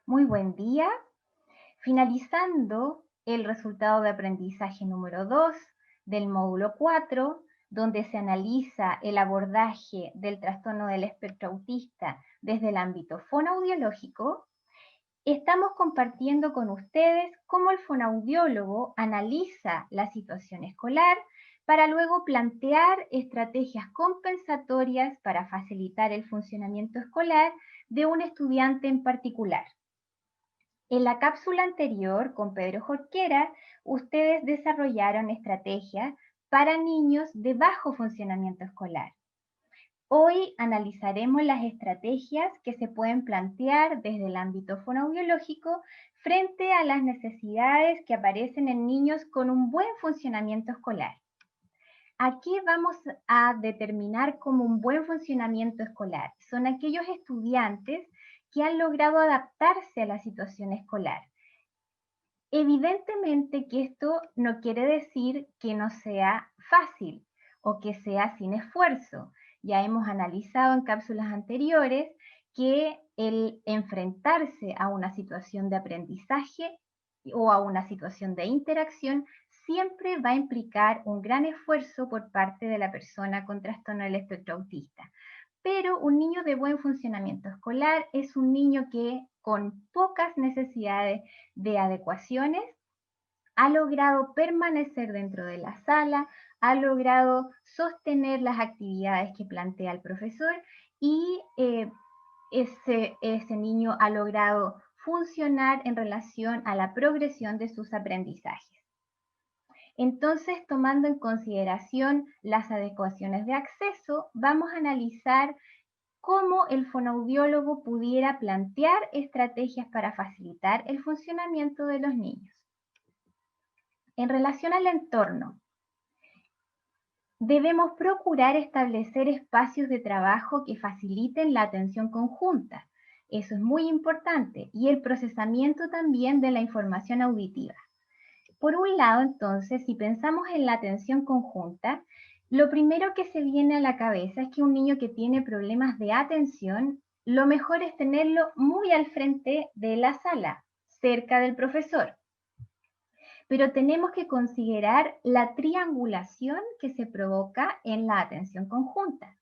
Muy buen día. Finalizando el resultado de aprendizaje número 2 del módulo 4, donde se analiza el abordaje del trastorno del espectro autista desde el ámbito fonoaudiológico, estamos compartiendo con ustedes cómo el fonoaudiólogo analiza la situación escolar para luego plantear estrategias compensatorias para facilitar el funcionamiento escolar de un estudiante en particular. En la cápsula anterior, con Pedro Jorquera, ustedes desarrollaron estrategias para niños de bajo funcionamiento escolar. Hoy analizaremos las estrategias que se pueden plantear desde el ámbito fonoaudiológico frente a las necesidades que aparecen en niños con un buen funcionamiento escolar. ¿A qué vamos a determinar como un buen funcionamiento escolar? Son aquellos estudiantes que han logrado adaptarse a la situación escolar. Evidentemente que esto no quiere decir que no sea fácil o que sea sin esfuerzo. Ya hemos analizado en cápsulas anteriores que el enfrentarse a una situación de aprendizaje o a una situación de interacción siempre va a implicar un gran esfuerzo por parte de la persona con trastorno del espectro autista. Pero un niño de buen funcionamiento escolar es un niño que con pocas necesidades de adecuaciones ha logrado permanecer dentro de la sala, ha logrado sostener las actividades que plantea el profesor y ese niño ha logrado funcionar en relación a la progresión de sus aprendizajes. Entonces, tomando en consideración las adecuaciones de acceso, vamos a analizar cómo el fonoaudiólogo pudiera plantear estrategias para facilitar el funcionamiento de los niños. En relación al entorno, debemos procurar establecer espacios de trabajo que faciliten la atención conjunta. Eso es muy importante. Y el procesamiento también de la información auditiva. Por un lado, entonces, si pensamos en la atención conjunta, lo primero que se viene a la cabeza es que un niño que tiene problemas de atención, lo mejor es tenerlo muy al frente de la sala, cerca del profesor. Pero tenemos que considerar la triangulación que se provoca en la atención conjunta.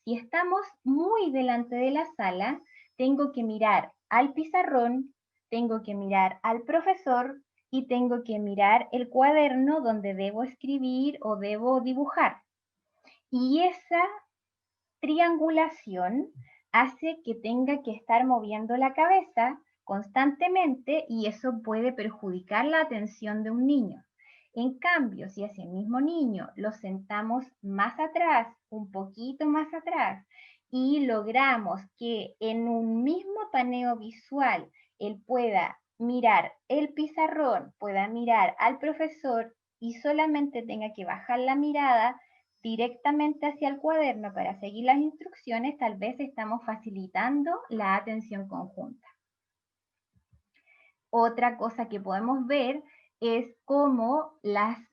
Si estamos muy delante de la sala, tengo que mirar al pizarrón, tengo que mirar al profesor y tengo que mirar el cuaderno donde debo escribir o debo dibujar. Y esa triangulación hace que tenga que estar moviendo la cabeza constantemente y eso puede perjudicar la atención de un niño. En cambio, si a ese mismo niño lo sentamos más atrás, un poquito más atrás, y logramos que en un mismo paneo visual él pueda mirar el pizarrón, pueda mirar al profesor y solamente tenga que bajar la mirada directamente hacia el cuaderno para seguir las instrucciones, tal vez estamos facilitando la atención conjunta. Otra cosa que podemos ver es cómo la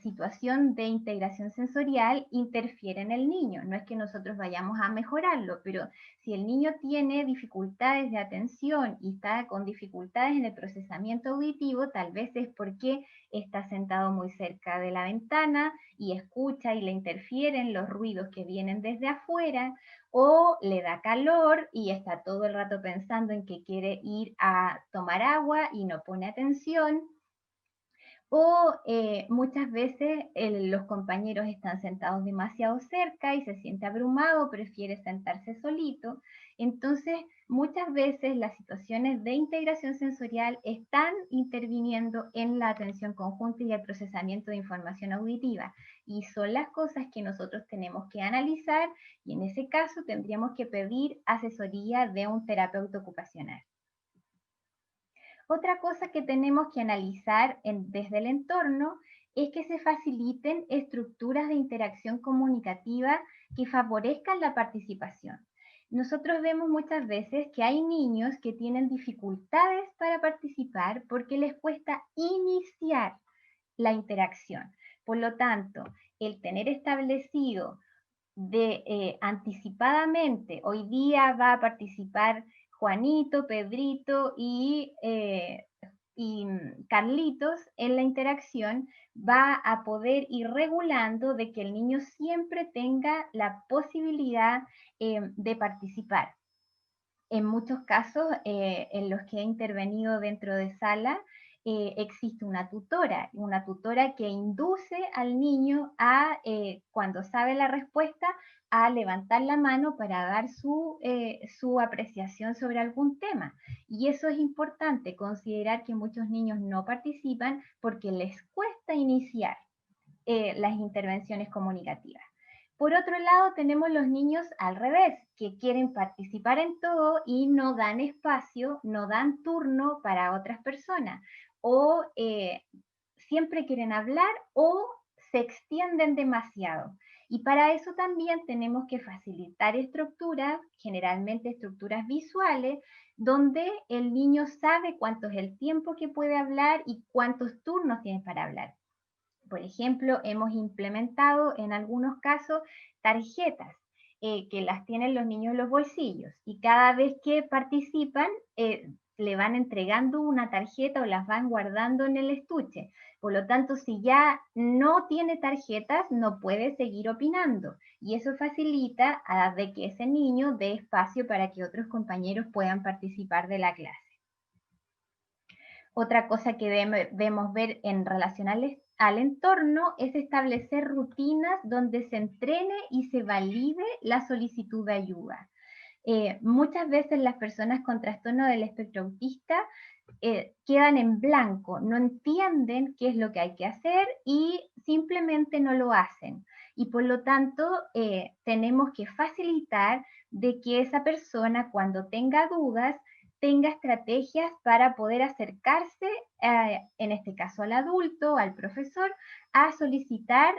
situación de integración sensorial interfiere en el niño. No es que nosotros vayamos a mejorarlo, pero si el niño tiene dificultades de atención y está con dificultades en el procesamiento auditivo, tal vez es porque está sentado muy cerca de la ventana y escucha y le interfieren los ruidos que vienen desde afuera, o le da calor y está todo el rato pensando en que quiere ir a tomar agua y no pone atención, o muchas veces los compañeros están sentados demasiado cerca y se siente abrumado, prefiere sentarse solito. Entonces, muchas veces las situaciones de integración sensorial están interviniendo en la atención conjunta y el procesamiento de información auditiva. Y son las cosas que nosotros tenemos que analizar y en ese caso tendríamos que pedir asesoría de un terapeuta ocupacional. Otra cosa que tenemos que analizar desde el entorno es que se faciliten estructuras de interacción comunicativa que favorezcan la participación. Nosotros vemos muchas veces que hay niños que tienen dificultades para participar porque les cuesta iniciar la interacción. Por lo tanto, el tener establecido anticipadamente, hoy día va a participar Juanito, Pedrito y Carlitos en la interacción, va a poder ir regulando de que el niño siempre tenga la posibilidad de participar. En muchos casos, en los que he intervenido dentro de sala, existe una tutora que induce al niño a, cuando sabe la respuesta, a levantar la mano para dar su apreciación sobre algún tema. Y eso es importante, considerar que muchos niños no participan porque les cuesta iniciar las intervenciones comunicativas. Por otro lado, tenemos los niños al revés, que quieren participar en todo y no dan espacio, no dan turno para otras personas, o siempre quieren hablar o se extienden demasiado. Y para eso también tenemos que facilitar estructuras, generalmente estructuras visuales, donde el niño sabe cuánto es el tiempo que puede hablar y cuántos turnos tiene para hablar. Por ejemplo, hemos implementado en algunos casos tarjetas que las tienen los niños en los bolsillos y cada vez que participan le van entregando una tarjeta o las van guardando en el estuche. Por lo tanto, si ya no tiene tarjetas, no puede seguir opinando. Y eso facilita a de que ese niño dé espacio para que otros compañeros puedan participar de la clase. Otra cosa que debemos ver en relación al entorno es establecer rutinas donde se entrene y se valide la solicitud de ayuda. Muchas veces las personas con trastorno del espectro autista quedan en blanco, no entienden qué es lo que hay que hacer y simplemente no lo hacen. Y por lo tanto, tenemos que facilitar de que esa persona, cuando tenga dudas, tenga estrategias para poder acercarse, en este caso al adulto, al profesor, a solicitar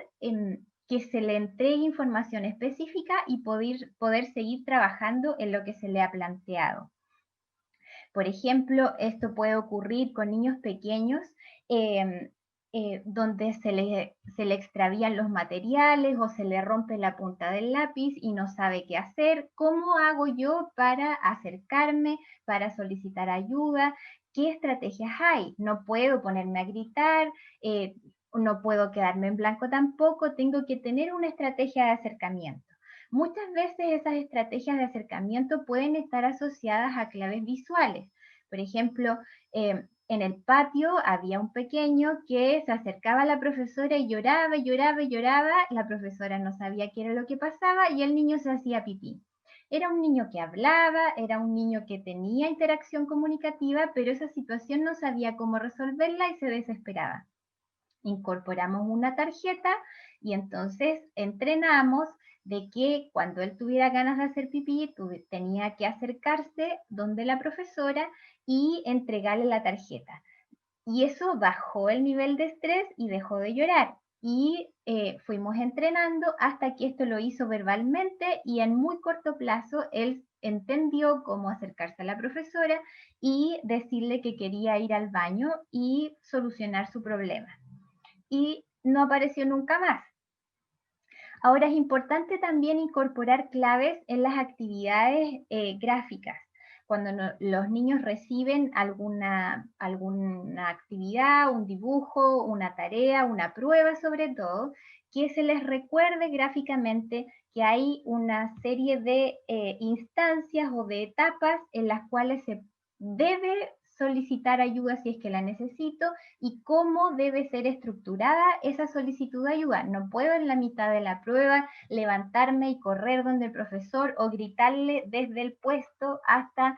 que se le entregue información específica y poder seguir trabajando en lo que se le ha planteado. Por ejemplo, esto puede ocurrir con niños pequeños donde se le extravían los materiales o se le rompe la punta del lápiz y no sabe qué hacer. ¿Cómo hago yo para acercarme, para solicitar ayuda? ¿Qué estrategias hay? No puedo ponerme a gritar, no puedo quedarme en blanco tampoco, tengo que tener una estrategia de acercamiento. Muchas veces esas estrategias de acercamiento pueden estar asociadas a claves visuales. Por ejemplo, en el patio había un pequeño que se acercaba a la profesora y lloraba, lloraba, lloraba. La profesora no sabía qué era lo que pasaba y el niño se hacía pipí. Era un niño que hablaba, era un niño que tenía interacción comunicativa, pero esa situación no sabía cómo resolverla y se desesperaba. Incorporamos una tarjeta y entonces entrenamos de que cuando él tuviera ganas de hacer pipí, tenía que acercarse donde la profesora y entregarle la tarjeta. Y eso bajó el nivel de estrés y dejó de llorar. Y fuimos entrenando hasta que esto lo hizo verbalmente y en muy corto plazo él entendió cómo acercarse a la profesora y decirle que quería ir al baño y solucionar su problema. Y no apareció nunca más. Ahora es importante también incorporar claves en las actividades gráficas. Cuando los niños reciben alguna actividad, un dibujo, una tarea, una prueba sobre todo, que se les recuerde gráficamente que hay una serie de instancias o de etapas en las cuales se debe solicitar ayuda si es que la necesito y cómo debe ser estructurada esa solicitud de ayuda. No puedo en la mitad de la prueba levantarme y correr donde el profesor o gritarle desde el puesto hasta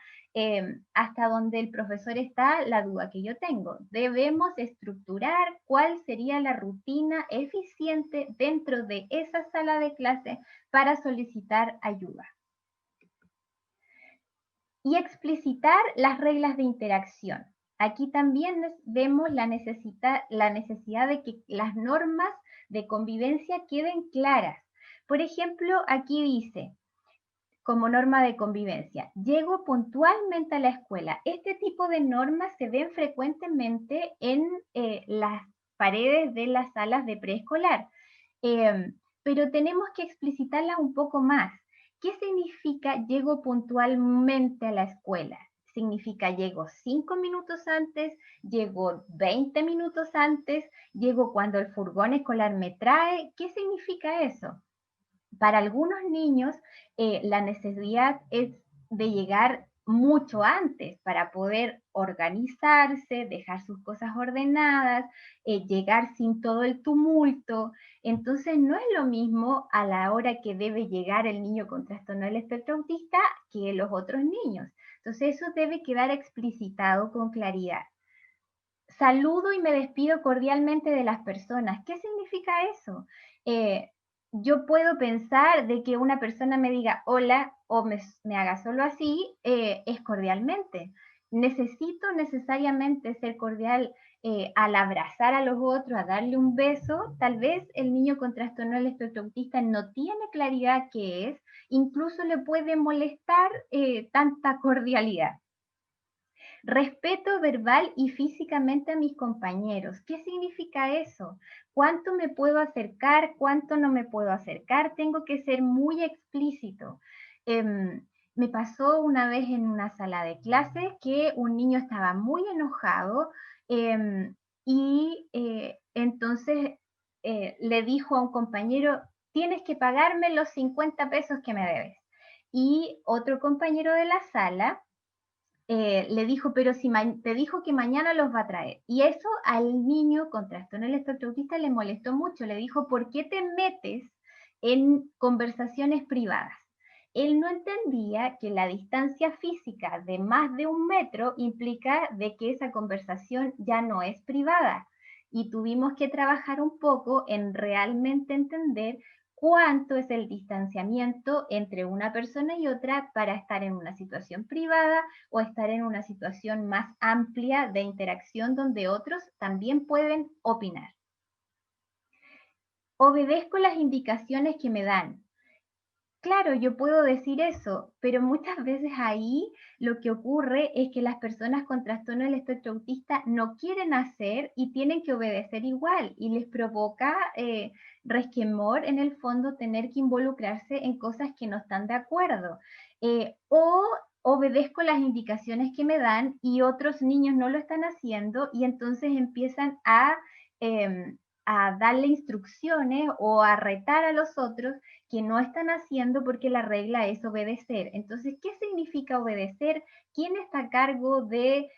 donde el profesor está la duda que yo tengo. Debemos estructurar cuál sería la rutina eficiente dentro de esa sala de clase para solicitar ayuda. Y explicitar las reglas de interacción. Aquí también vemos la necesidad de que las normas de convivencia queden claras. Por ejemplo, aquí dice, como norma de convivencia, llego puntualmente a la escuela. Este tipo de normas se ven frecuentemente en las paredes de las salas de preescolar. Pero tenemos que explicitarlas un poco más. ¿Qué significa llego puntualmente a la escuela? Significa llego 5 minutos antes, llego 20 minutos antes, llego cuando el furgón escolar me trae. ¿Qué significa eso? Para algunos niños, la necesidad es de llegar mucho antes para poder organizarse, dejar sus cosas ordenadas, llegar sin todo el tumulto. Entonces no es lo mismo a la hora que debe llegar el niño con trastorno del espectro autista que los otros niños. Entonces eso debe quedar explicitado con claridad. Saludo y me despido cordialmente de las personas. ¿Qué significa eso? Yo puedo pensar de que una persona me diga hola o me haga solo así, es cordialmente. Necesito necesariamente ser cordial al abrazar a los otros, a darle un beso. Tal vez el niño con trastorno del espectro autista no tiene claridad qué es, incluso le puede molestar tanta cordialidad. Respeto verbal y físicamente a mis compañeros. ¿Qué significa eso? ¿Cuánto me puedo acercar? ¿Cuánto no me puedo acercar? Tengo que ser muy explícito. Me pasó una vez en una sala de clases que un niño estaba muy enojado y entonces le dijo a un compañero, tienes que pagarme los 50 pesos que me debes. Y otro compañero de la sala le dijo, pero si te dijo que mañana los va a traer. Y eso al niño con trastorno del espectro autista le molestó mucho. Le dijo, ¿por qué te metes en conversaciones privadas? Él no entendía que la distancia física de más de 1 metro implica de que esa conversación ya no es privada. Y tuvimos que trabajar un poco en realmente entender cuánto es el distanciamiento entre una persona y otra para estar en una situación privada o estar en una situación más amplia de interacción donde otros también pueden opinar. Obedezco las indicaciones que me dan. Claro, yo puedo decir eso, pero muchas veces ahí lo que ocurre es que las personas con trastorno del espectro autista no quieren hacer y tienen que obedecer igual y les provoca resquemor en el fondo tener que involucrarse en cosas que no están de acuerdo. O obedezco las indicaciones que me dan y otros niños no lo están haciendo y entonces empiezan a darle instrucciones o a retar a los otros que no están haciendo porque la regla es obedecer. Entonces, ¿qué significa obedecer? ¿Quién está a cargo de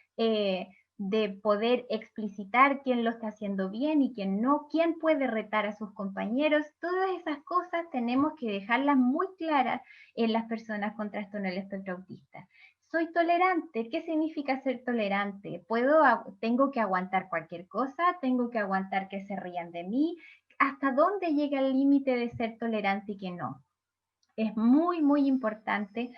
poder explicitar quién lo está haciendo bien y quién no? ¿Quién puede retar a sus compañeros? Todas esas cosas tenemos que dejarlas muy claras en las personas con trastorno del espectro autista. Soy tolerante. ¿Qué significa ser tolerante? Tengo que aguantar cualquier cosa, tengo que aguantar que se rían de mí. ¿Hasta dónde llega el límite de ser tolerante y que no? Es muy, muy importante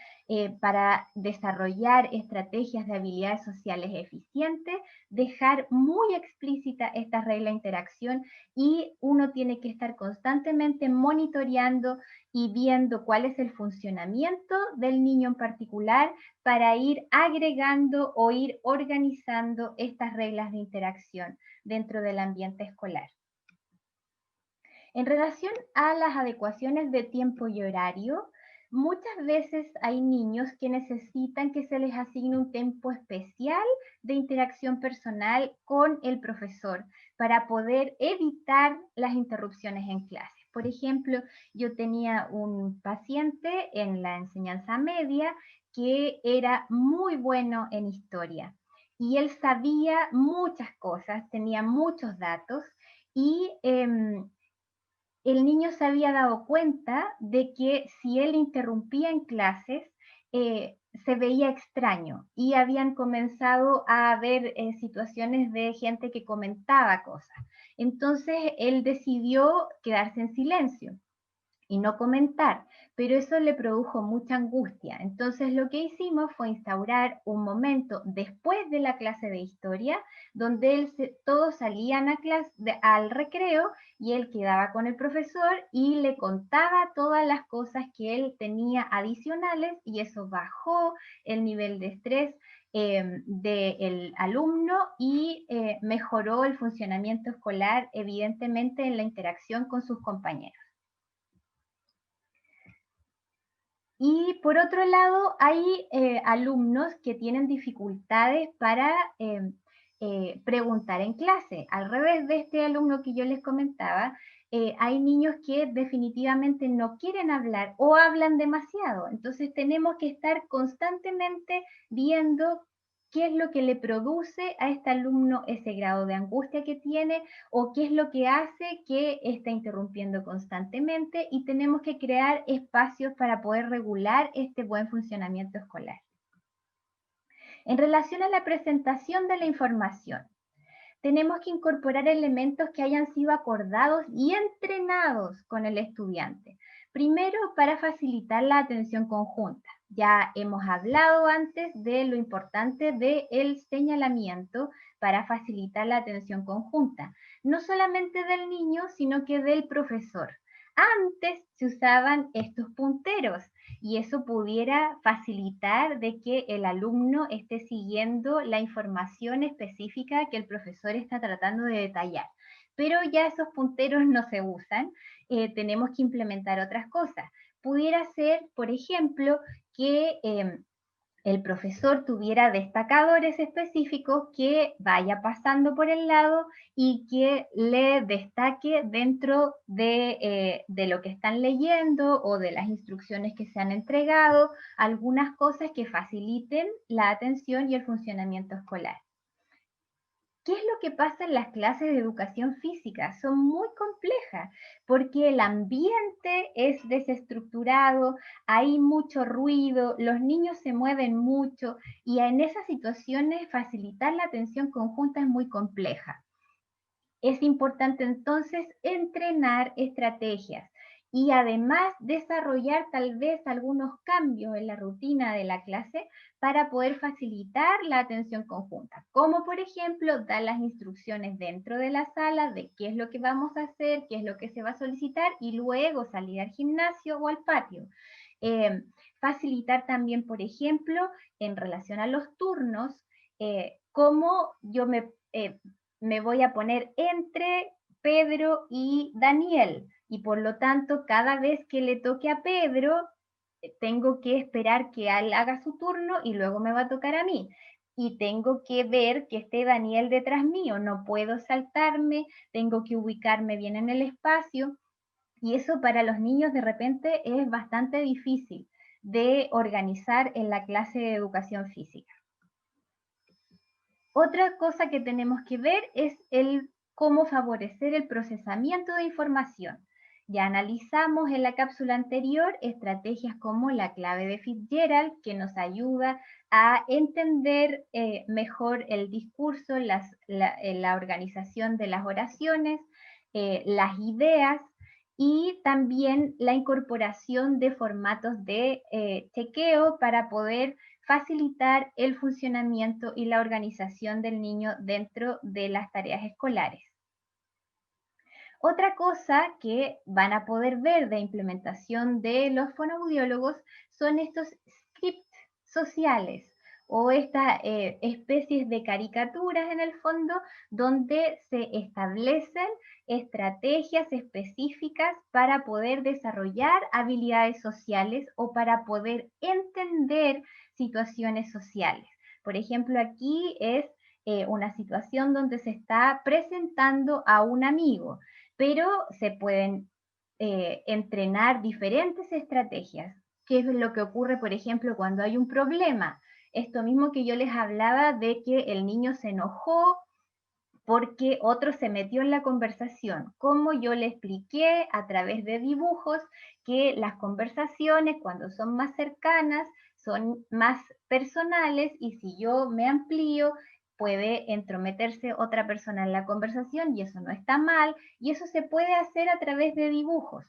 para desarrollar estrategias de habilidades sociales eficientes, dejar muy explícita esta regla de interacción y uno tiene que estar constantemente monitoreando y viendo cuál es el funcionamiento del niño en particular para ir agregando o ir organizando estas reglas de interacción dentro del ambiente escolar. En relación a las adecuaciones de tiempo y horario, muchas veces hay niños que necesitan que se les asigne un tiempo especial de interacción personal con el profesor para poder evitar las interrupciones en clase. Por ejemplo, yo tenía un paciente en la enseñanza media que era muy bueno en historia y él sabía muchas cosas, tenía muchos datos y el niño se había dado cuenta de que si él interrumpía en clases, se veía extraño y habían comenzado a haber situaciones de gente que comentaba cosas. Entonces él decidió quedarse en silencio y no comentar, pero eso le produjo mucha angustia. Entonces lo que hicimos fue instaurar un momento después de la clase de historia, donde todos salían al recreo y él quedaba con el profesor y le contaba todas las cosas que él tenía adicionales y eso bajó el nivel de estrés del alumno y mejoró el funcionamiento escolar, evidentemente, en la interacción con sus compañeros. Y por otro lado, hay alumnos que tienen dificultades para preguntar en clase. Al revés de este alumno que yo les comentaba, hay niños que definitivamente no quieren hablar o hablan demasiado. Entonces tenemos que estar constantemente viendo qué es lo que le produce a este alumno ese grado de angustia que tiene o qué es lo que hace que está interrumpiendo constantemente, y tenemos que crear espacios para poder regular este buen funcionamiento escolar. En relación a la presentación de la información, tenemos que incorporar elementos que hayan sido acordados y entrenados con el estudiante. Primero, para facilitar la atención conjunta. Ya hemos hablado antes de lo importante del señalamiento para facilitar la atención conjunta, no solamente del niño, sino que del profesor. Antes se usaban estos punteros y eso pudiera facilitar de que el alumno esté siguiendo la información específica que el profesor está tratando de detallar. Pero ya esos punteros no se usan, tenemos que implementar otras cosas. Pudiera ser, por ejemplo, que el profesor tuviera destacadores específicos que vaya pasando por el lado y que le destaque dentro de lo que están leyendo o de las instrucciones que se han entregado, algunas cosas que faciliten la atención y el funcionamiento escolar. ¿Qué es lo que pasa en las clases de educación física? Son muy complejas porque el ambiente es desestructurado, hay mucho ruido, los niños se mueven mucho y en esas situaciones facilitar la atención conjunta es muy compleja. Es importante entonces entrenar estrategias y además desarrollar tal vez algunos cambios en la rutina de la clase para poder facilitar la atención conjunta, como por ejemplo dar las instrucciones dentro de la sala de qué es lo que vamos a hacer, qué es lo que se va a solicitar y luego salir al gimnasio o al patio. Facilitar también, por ejemplo, en relación a los turnos, cómo yo me voy a poner entre Pedro y Daniel, y por lo tanto cada vez que le toque a Pedro, tengo que esperar que él haga su turno y luego me va a tocar a mí. Y tengo que ver que esté Daniel detrás mío, no puedo saltarme, tengo que ubicarme bien en el espacio, y eso para los niños de repente es bastante difícil de organizar en la clase de educación física. Otra cosa que tenemos que ver es cómo favorecer el procesamiento de información. Ya analizamos en la cápsula anterior estrategias como la clave de Fitzgerald, que nos ayuda a entender mejor el discurso, la organización de las oraciones, las ideas, y también la incorporación de formatos de chequeo para poder facilitar el funcionamiento y la organización del niño dentro de las tareas escolares. Otra cosa que van a poder ver de implementación de los fonoaudiólogos son estos scripts sociales o estas especies de caricaturas en el fondo donde se establecen estrategias específicas para poder desarrollar habilidades sociales o para poder entender situaciones sociales. Por ejemplo, aquí es una situación donde se está presentando a un amigo, pero se pueden entrenar diferentes estrategias. ¿Qué es lo que ocurre, por ejemplo, cuando hay un problema? Esto mismo que yo les hablaba de que el niño se enojó porque otro se metió en la conversación. Como yo le expliqué a través de dibujos que las conversaciones, cuando son más cercanas, son más personales, y si yo me amplío, puede entrometerse otra persona en la conversación y eso no está mal, y eso se puede hacer a través de dibujos.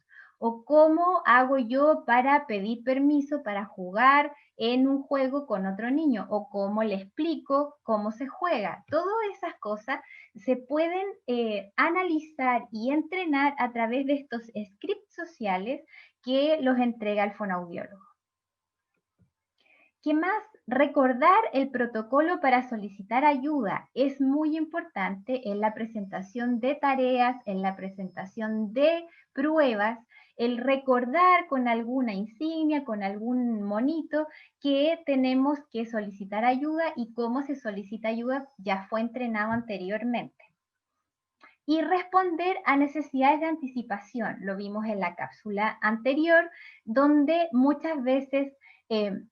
O cómo hago yo para pedir permiso para jugar en un juego con otro niño, o cómo le explico cómo se juega. Todas esas cosas se pueden analizar y entrenar a través de estos scripts sociales que los entrega el fonoaudiólogo. ¿Qué más Recordar el protocolo para solicitar ayuda es muy importante en la presentación de tareas, en la presentación de pruebas, el recordar con alguna insignia, con algún monito, que tenemos que solicitar ayuda y cómo se solicita ayuda ya fue entrenado anteriormente. Y responder a necesidades de anticipación. Lo vimos en la cápsula anterior, donde muchas veces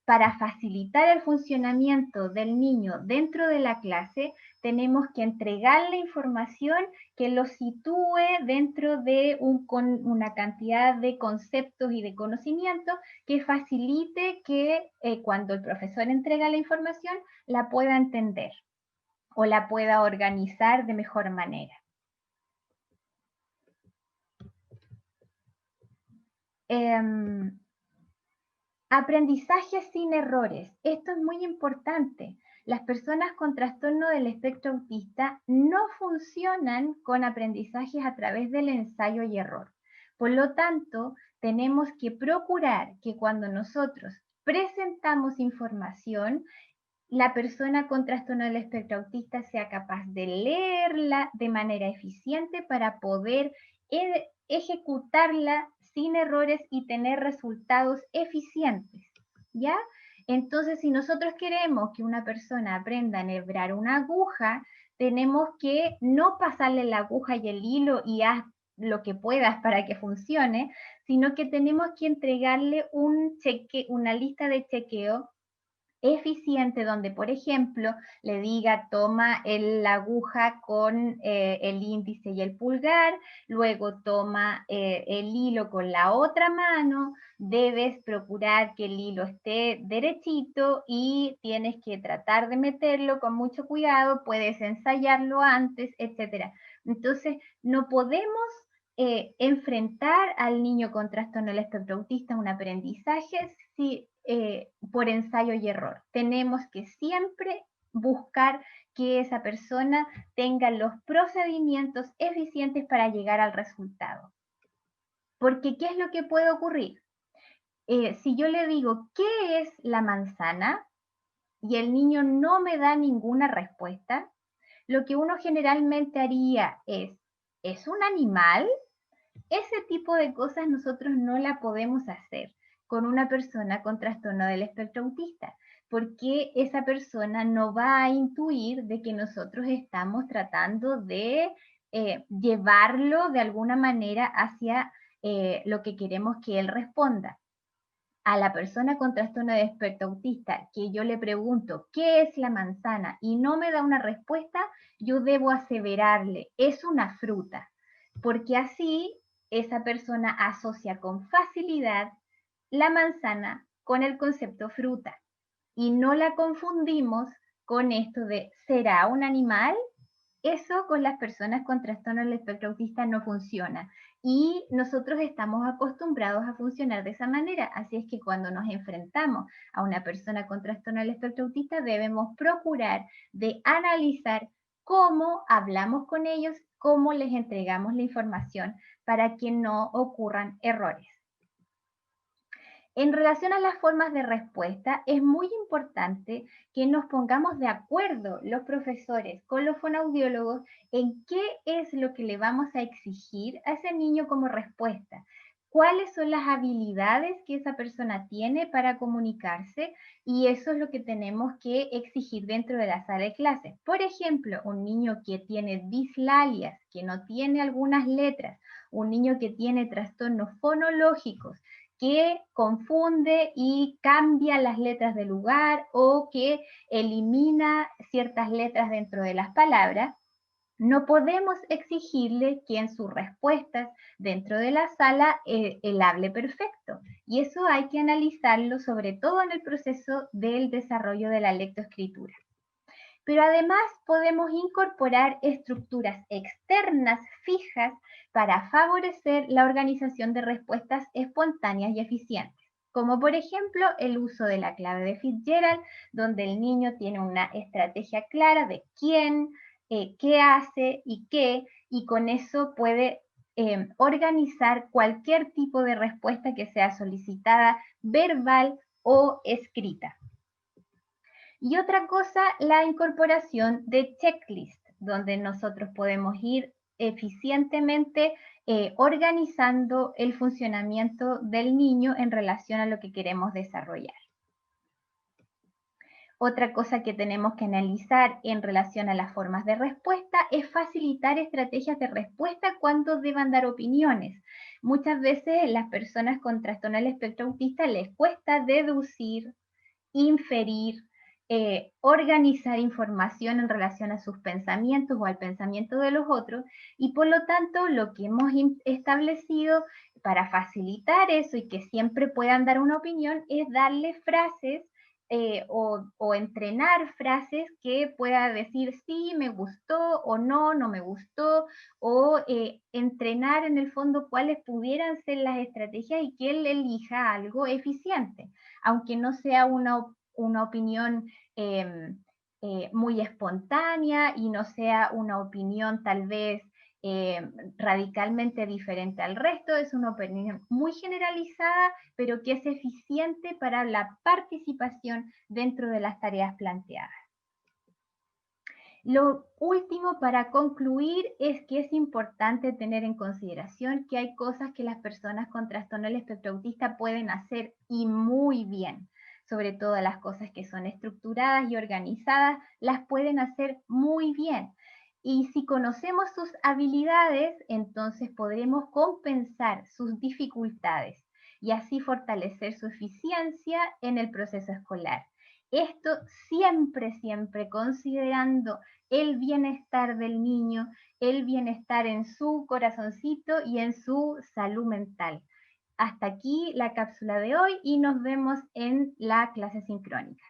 para facilitar el funcionamiento del niño dentro de la clase, tenemos que entregarle información que lo sitúe dentro de una cantidad de conceptos y de conocimientos que facilite que cuando el profesor entrega la información la pueda entender o la pueda organizar de mejor manera. Aprendizaje sin errores. Esto es muy importante. Las personas con trastorno del espectro autista no funcionan con aprendizajes a través del ensayo y error. Por lo tanto, tenemos que procurar que cuando nosotros presentamos información, la persona con trastorno del espectro autista sea capaz de leerla de manera eficiente para poder ejecutarla sin errores y tener resultados eficientes, ¿ya? Entonces, si nosotros queremos que una persona aprenda a enhebrar una aguja, tenemos que no pasarle la aguja y el hilo y haz lo que puedas para que funcione, sino que tenemos que entregarle una lista de chequeo eficiente donde, por ejemplo, le diga toma la aguja con el índice y el pulgar, luego toma el hilo con la otra mano, debes procurar que el hilo esté derechito y tienes que tratar de meterlo con mucho cuidado, puedes ensayarlo antes, etc. Entonces, no podemos enfrentar al niño con trastorno del espectro autista a un aprendizaje por ensayo y error. Tenemos que siempre buscar que esa persona tenga los procedimientos eficientes para llegar al resultado. Porque, ¿qué es lo que puede ocurrir? Si yo le digo, ¿qué es la manzana? Y el niño no me da ninguna respuesta, lo que uno generalmente haría ¿es un animal? Ese tipo de cosas nosotros no la podemos hacer con una persona con trastorno del espectro autista, porque esa persona no va a intuir de que nosotros estamos tratando de llevarlo de alguna manera hacia lo que queremos que él responda. A la persona con trastorno de espectro autista, que yo le pregunto, ¿qué es la manzana? Y no me da una respuesta, yo debo aseverarle, es una fruta, porque así esa persona asocia con facilidad la manzana con el concepto fruta y no la confundimos con esto de ¿será un animal? Eso con las personas con trastorno del espectro autista no funciona y nosotros estamos acostumbrados a funcionar de esa manera, así es que cuando nos enfrentamos a una persona con trastorno del espectro autista debemos procurar de analizar cómo hablamos con ellos, cómo les entregamos la información para que no ocurran errores. En relación a las formas de respuesta, es muy importante que nos pongamos de acuerdo los profesores con los fonoaudiólogos en qué es lo que le vamos a exigir a ese niño como respuesta, cuáles son las habilidades que esa persona tiene para comunicarse y eso es lo que tenemos que exigir dentro de la sala de clases. Por ejemplo, un niño que tiene dislalias, que no tiene algunas letras, un niño que tiene trastornos fonológicos, que confunde y cambia las letras de lugar o que elimina ciertas letras dentro de las palabras, no podemos exigirle que en sus respuestas dentro de la sala él hable perfecto. Y eso hay que analizarlo sobre todo en el proceso del desarrollo de la lectoescritura. Pero además podemos incorporar estructuras externas fijas para favorecer la organización de respuestas espontáneas y eficientes, como por ejemplo el uso de la clave de Fitzgerald, donde el niño tiene una estrategia clara de quién, qué hace y qué, y con eso puede organizar cualquier tipo de respuesta que sea solicitada verbal o escrita. Y otra cosa, la incorporación de checklist, donde nosotros podemos ir eficientemente organizando el funcionamiento del niño en relación a lo que queremos desarrollar. Otra cosa que tenemos que analizar en relación a las formas de respuesta es facilitar estrategias de respuesta cuando deban dar opiniones. Muchas veces las personas con trastorno del espectro autista les cuesta deducir, inferir, organizar información en relación a sus pensamientos o al pensamiento de los otros, y por lo tanto lo que hemos establecido para facilitar eso y que siempre puedan dar una opinión es darle frases o entrenar frases que pueda decir sí, me gustó o no, no me gustó, o entrenar en el fondo cuáles pudieran ser las estrategias y que él elija algo eficiente, aunque no sea una opinión muy espontánea y no sea una opinión tal vez radicalmente diferente al resto, es una opinión muy generalizada, pero que es eficiente para la participación dentro de las tareas planteadas. Lo último para concluir es que es importante tener en consideración que hay cosas que las personas con trastorno del espectro autista pueden hacer y muy bien. Sobre todo las cosas que son estructuradas y organizadas, las pueden hacer muy bien. Y si conocemos sus habilidades, entonces podremos compensar sus dificultades y así fortalecer su eficiencia en el proceso escolar. Esto siempre, siempre considerando el bienestar del niño, el bienestar en su corazoncito y en su salud mental. Hasta aquí la cápsula de hoy y nos vemos en la clase sincrónica.